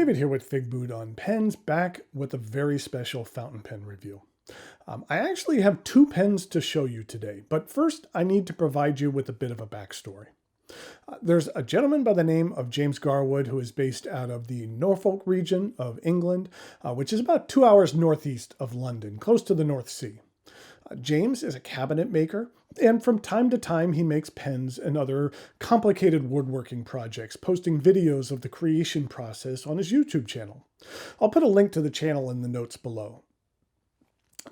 David here with Figboot on pens, back with a very special fountain pen review. I actually have two pens to show you today, but first I need to provide you with a bit of a backstory. There's a gentleman by the name of James Garwood who is based out of the Norfolk region of England, which is about 2 hours northeast of London, close to the North Sea. James is a cabinet maker, and from time to time he makes pens and other complicated woodworking projects, posting videos of the creation process on his YouTube channel. I'll put a link to the channel in the notes below.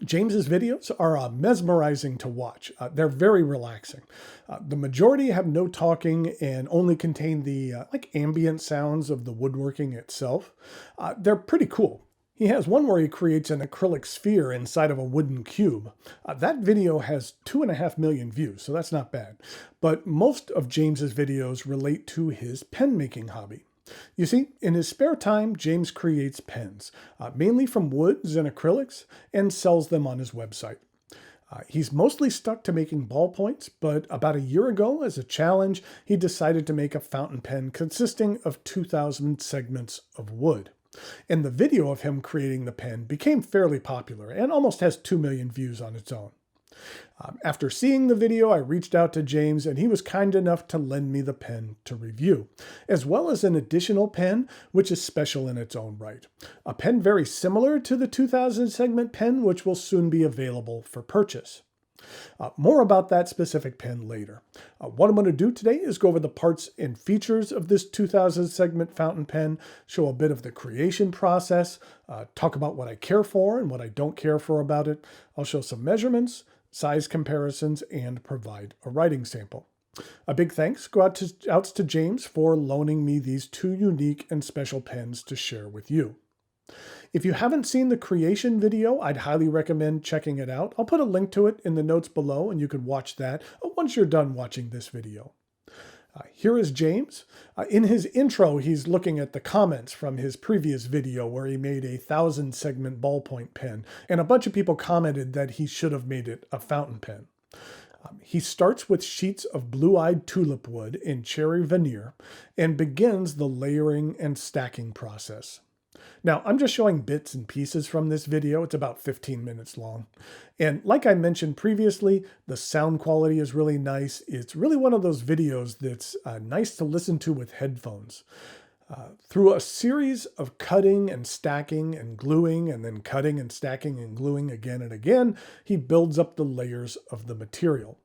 James's videos are mesmerizing to watch. They're very relaxing. The majority have no talking and only contain the ambient sounds of the woodworking itself. They're pretty cool. He has one where he creates an acrylic sphere inside of a wooden cube. That video has 2.5 million views, so that's not bad. But most of James's videos relate to his pen making hobby. You see, in his spare time, James creates pens, mainly from woods and acrylics, and sells them on his website. He's mostly stuck to making ballpoints, but about a year ago, as a challenge, he decided to make a fountain pen consisting of 2,000 segments of wood. And the video of him creating the pen became fairly popular and almost has 2 million views on its own. After seeing the video, I reached out to James and he was kind enough to lend me the pen to review, as well as an additional pen, which is special in its own right. A pen very similar to the 2000 segment pen, which will soon be available for purchase. More about that specific pen later. What I'm going to do today is go over the parts and features of this 2000 segment fountain pen, show a bit of the creation process, talk about what I care for and what I don't care for about it. I'll show some measurements, size comparisons, and provide a writing sample. A big thanks go out to James for loaning me these two unique and special pens to share with you. If you haven't seen the creation video, I'd highly recommend checking it out. I'll put a link to it in the notes below and you can watch that once you're done watching this video. Here is James. In his intro, he's looking at the comments from his previous video where he made a 1,000 segment ballpoint pen, and a bunch of people commented that he should have made it a fountain pen. He starts with sheets of blue-eyed tulip wood in cherry veneer and begins the layering and stacking process. Now, I'm just showing bits and pieces from this video. It's about 15 minutes long. And like I mentioned previously, the sound quality is really nice. It's really one of those videos that's nice to listen to with headphones. Through a series of cutting and stacking and gluing and then cutting and stacking and gluing again and again, he builds up the layers of the material.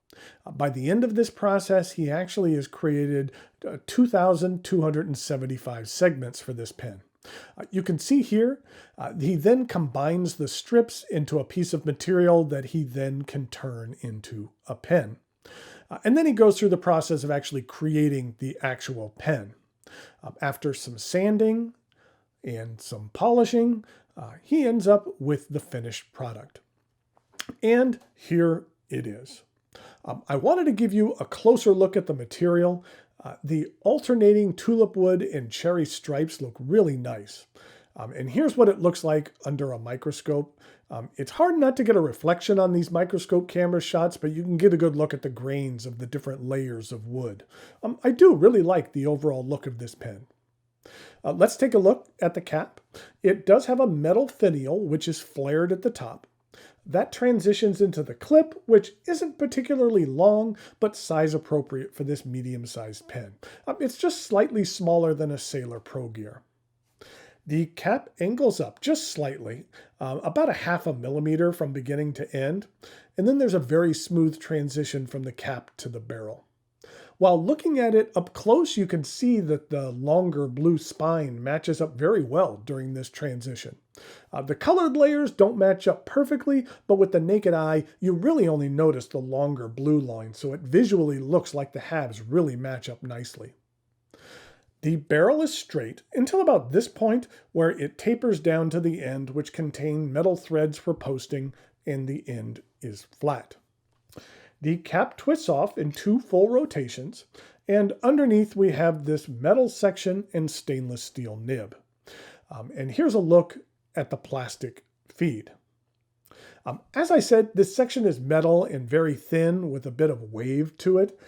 By the end of this process, he actually has created 2,275 segments for this pen. You can see here, he then combines the strips into a piece of material that he then can turn into a pen. And then he goes through the process of actually creating the actual pen. After some sanding and some polishing, he ends up with the finished product. And here it is. I wanted to give you a closer look at the material. The alternating tulip wood and cherry stripes look really nice. And here's what it looks like under a microscope. It's hard not to get a reflection on these microscope camera shots, but you can get a good look at the grains of the different layers of wood. I do really like the overall look of this pen. Let's take a look at the cap. It does have a metal finial, which is flared at the top. That transitions into the clip, which isn't particularly long, but size appropriate for this medium-sized pen. It's just slightly smaller than a Sailor Pro Gear. The cap angles up just slightly, about 0.5 millimeter from beginning to end, and then there's a very smooth transition from the cap to the barrel. While looking at it up close, you can see that the longer blue spine matches up very well during this transition. The colored layers don't match up perfectly, but with the naked eye, you really only notice the longer blue line, so it visually looks like the halves really match up nicely. The barrel is straight until about this point where it tapers down to the end, which contain metal threads for posting, and the end is flat. The cap twists off in 2 full rotations, and underneath we have this metal section and stainless steel nib. And here's a look at the plastic feed. As I said, this section is metal and very thin with a bit of wave to it.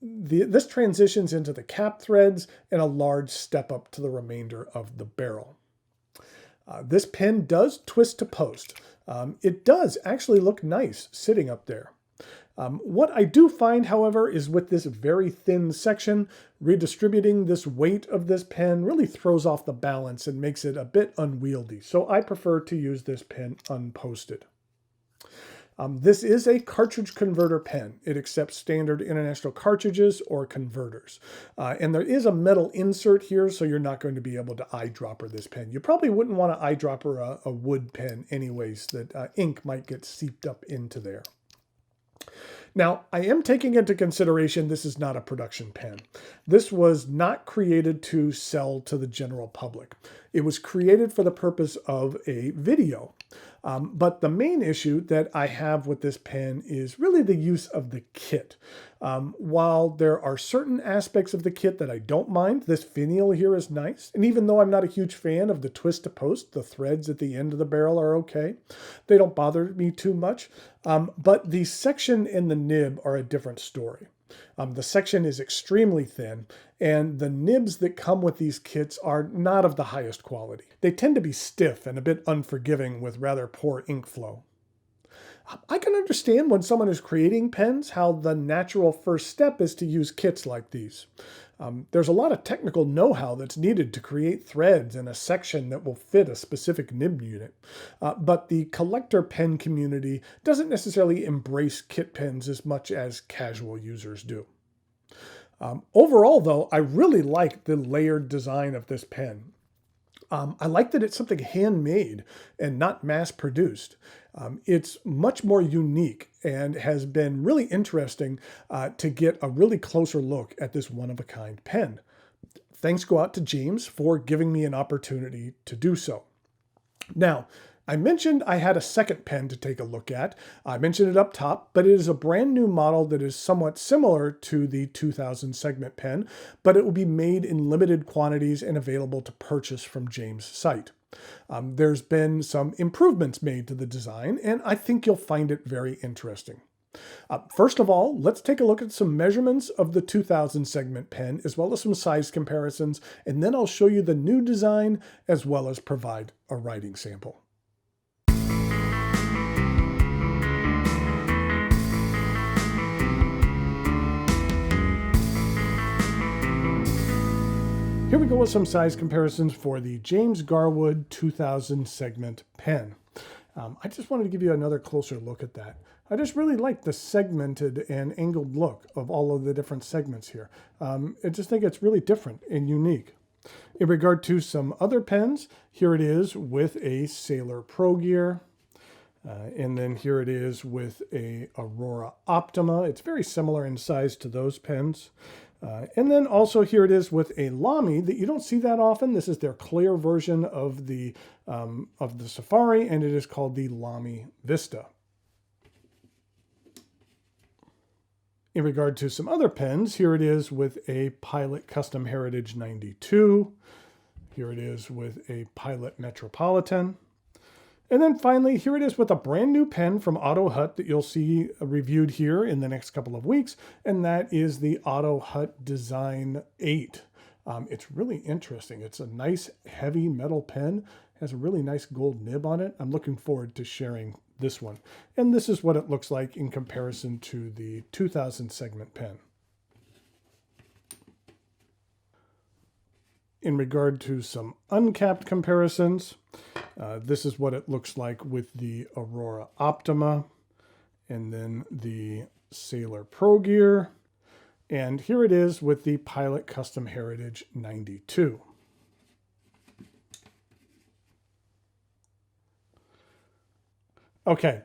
This transitions into the cap threads and a large step up to the remainder of the barrel. This pen does twist to post. It does actually look nice sitting up there. What I do find, however, is with this very thin section, redistributing this weight of this pen really throws off the balance and makes it a bit unwieldy. So I prefer to use this pen unposted. This is a cartridge converter pen. It accepts standard international cartridges or converters. And there is a metal insert here, so you're not going to be able to eyedropper this pen. You probably wouldn't want to eyedropper a wood pen anyways, that ink might get seeped up into there. Now, I am taking into consideration this is not a production pen. This was not created to sell to the general public. It was created for the purpose of a video. But the main issue that I have with this pen is really the use of the kit. While there are certain aspects of the kit that I don't mind, this finial here is nice. And even though I'm not a huge fan of the twist to post, the threads at the end of the barrel are okay. They don't bother me too much. But the section and the nib are a different story. The section is extremely thin, and the nibs that come with these kits are not of the highest quality. They tend to be stiff and a bit unforgiving with rather poor ink flow. I can understand when someone is creating pens how the natural first step is to use kits like these. There's a lot of technical know-how that's needed to create threads in a section that will fit a specific nib unit. But the collector pen community doesn't necessarily embrace kit pens as much as casual users do. Overall, though, I really like the layered design of this pen. I like that it's something handmade and not mass-produced. It's much more unique and has been really interesting to get a really closer look at this one-of-a-kind pen. Thanks go out to James for giving me an opportunity to do so. Now, I mentioned I had a second pen to take a look at. I mentioned it up top, but it is a brand new model that is somewhat similar to the 2000 segment pen, but it will be made in limited quantities and available to purchase from James' site. There's been some improvements made to the design, and I think you'll find it very interesting. First of all, let's take a look at some measurements of the 2000 segment pen, as well as some size comparisons, and then I'll show you the new design, as well as provide a writing sample. Here we go with some size comparisons for the James Garwood 2000 segment pen. I just wanted to give you another closer look at that. I just really like the segmented and angled look of all of the different segments here. I just think it's really different and unique. In regard to some other pens, here it is with a Sailor Pro Gear. And then here it is with a Aurora Optima. It's very similar in size to those pens. And then also here it is with a Lamy that you don't see that often. This is their clear version of the Safari, and it is called the Lamy Vista. In regard to some other pens, here it is with a Pilot Custom Heritage 92. Here it is with a Pilot Metropolitan. And then finally, here it is with a brand new pen from Auto Hut that you'll see reviewed here in the next couple of weeks, and that is the Auto Hut Design 8. It's really interesting. It's a nice heavy metal pen, has a really nice gold nib on it. I'm looking forward to sharing this one. And this is what it looks like in comparison to the 2000 segment pen. In regard to some uncapped comparisons, this is what it looks like with the Aurora Optima, and then the Sailor Pro Gear, and here it is with the Pilot Custom Heritage 92. Okay,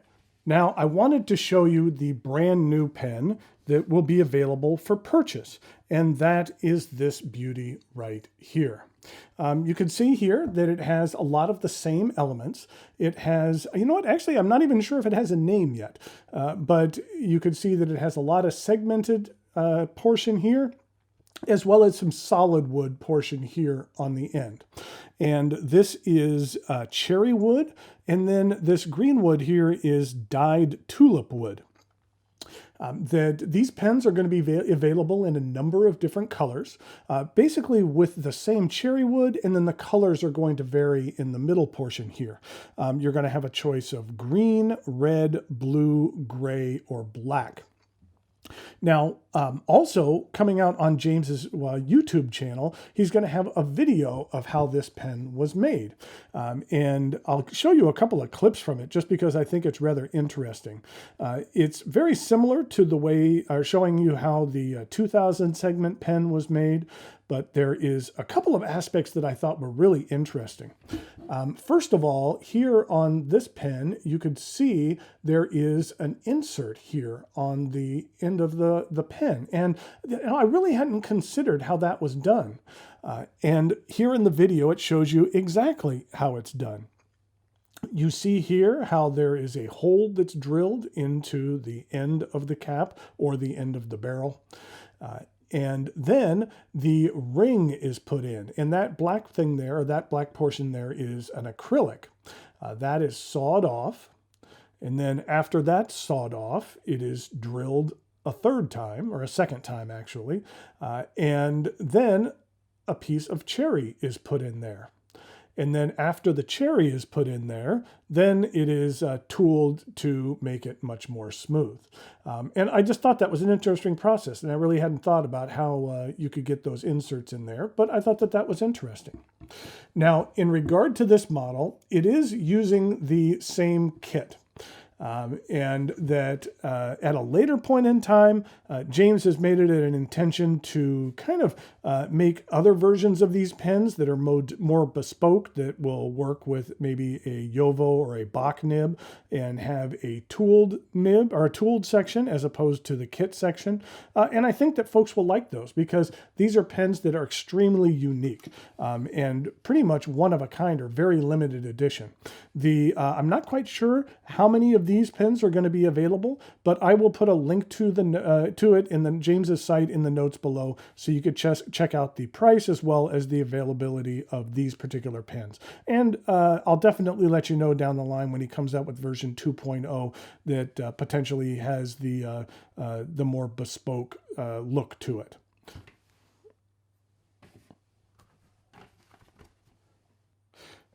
now I wanted to show you the brand new pen that will be available for purchase, and that is this beauty right here. You can see here that it has a lot of the same elements. It has, you know what, actually I'm not even sure if it has a name yet, but you can see that it has a lot of segmented portion here. as well as some solid wood portion here on the end. And this is cherry wood, and then this green wood here is dyed tulip wood. That these pens are going to be available in a number of different colors, basically with the same cherry wood, and then the colors are going to vary in the middle portion here. You're going to have a choice of green, red, blue, gray, or black. Now, also coming out on James's YouTube channel, he's going to have a video of how this pen was made. And I'll show you a couple of clips from it just because I think it's rather interesting. It's very similar to the way, showing you how the 2000 segment pen was made, but there is a couple of aspects that I thought were really interesting. First of all, here on this pen, you could see there is an insert here on the end of the pen. And I really hadn't considered how that was done. And here in the video, it shows you exactly how it's done. You see here how there is a hole that's drilled into the end of the cap or the end of the barrel. And then the ring is put in, and that black thing there, or that black portion there, is an acrylic. That is sawed off, and then after that's sawed off, it is drilled a third time, or a second time actually, and then a piece of cherry is put in there. And then after the cherry is put in there, then it is tooled to make it much more smooth. And I just thought that was an interesting process, and I really hadn't thought about how you could get those inserts in there, but I thought that that was interesting. Now, in regard to this model, it is using the same kit. And that at a later point in time, James has made it an intention to kind of make other versions of these pens that are more bespoke, that will work with maybe a Jovo or a Bach nib and have a tooled nib or a tooled section as opposed to the kit section. And I think that folks will like those because these are pens that are extremely unique and pretty much one of a kind or very limited edition. I'm not quite sure how many of these pens are going to be available, but I will put a link to it in the James's site in the notes below, so you could check out the price as well as the availability of these particular pens. And I'll definitely let you know down the line when he comes out with version 2.0 that potentially has the more bespoke look to it.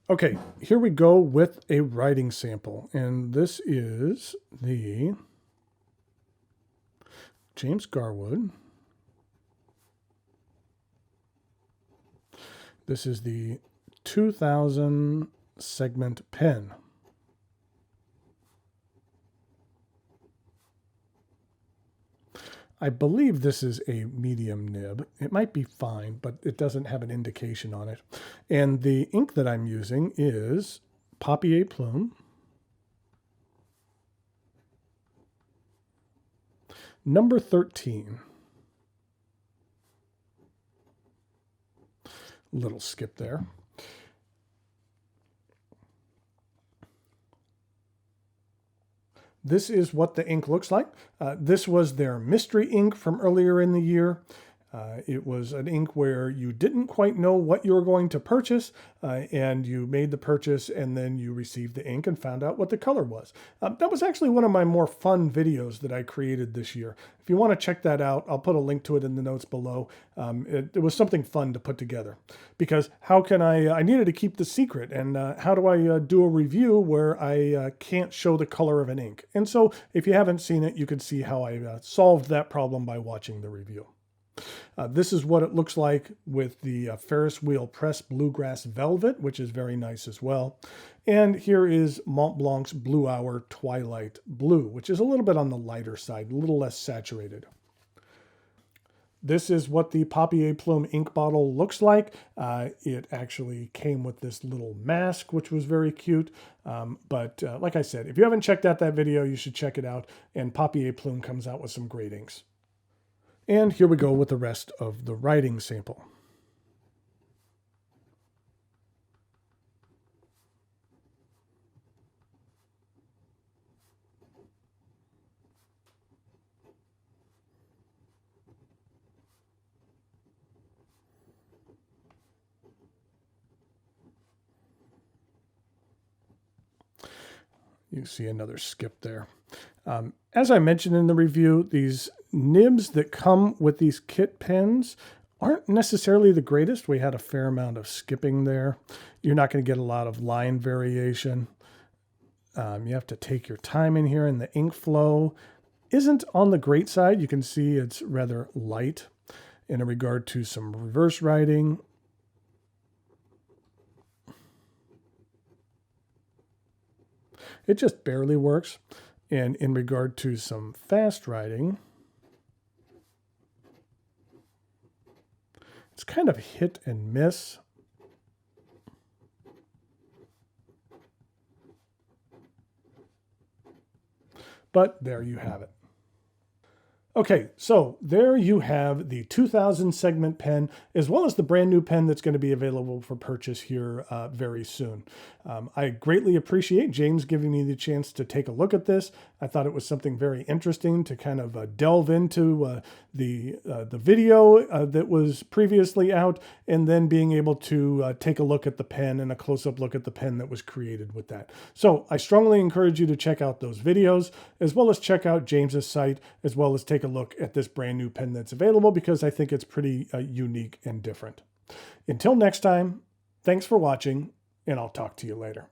Okay, here we go with a writing sample, and this is the James Garwood. This is the 2000 segment pen. I believe this is a medium nib. It might be fine, but it doesn't have an indication on it. And the ink that I'm using is Papier Plume, number 13. Little skip there. This is what the ink looks like. This was their mystery ink from earlier in the year. It was an ink where you didn't quite know what you were going to purchase, and you made the purchase, and then you received the ink and found out what the color was. That was actually one of my more fun videos that I created this year. If you want to check that out, I'll put a link to it in the notes below. It was something fun to put together, because how can I needed to keep the secret, and how do I do a review where I can't show the color of an ink? And so if you haven't seen it, you can see how I solved that problem by watching the review. This is what it looks like with the Ferris wheel press bluegrass velvet, which is very nice as well. And here is Mont Blanc's Blue Hour Twilight Blue, which is a little bit on the lighter side, a little less saturated. This is what the Papier Plume ink bottle looks like. It actually came with this little mask, which was very cute. But like I said, if you haven't checked out that video, you should check it out. And Papier Plume comes out with some great inks. And here we go with the rest of the writing sample. You see another skip there. As I mentioned in the review, these nibs that come with these kit pens aren't necessarily the greatest. We had a fair amount of skipping there. You're not going to get a lot of line variation. You have to take your time in here, and the ink flow isn't on the great side. You can see it's rather light in regard to some reverse writing. It just barely works. And in regard to some fast writing, it's kind of hit and miss. But there you have it. Okay, so there you have the 2000 segment pen, as well as the brand new pen that's going to be available for purchase here very soon. I greatly appreciate James giving me the chance to take a look at this. I thought it was something very interesting to kind of delve into the video that was previously out, and then being able to take a look at the pen and a close-up look at the pen that was created with that. So I strongly encourage you to check out those videos, as well as check out James's site, as well as take a look at this brand new pen that's available, because I think it's pretty unique and different. Until next time, thanks for watching, and I'll talk to you later.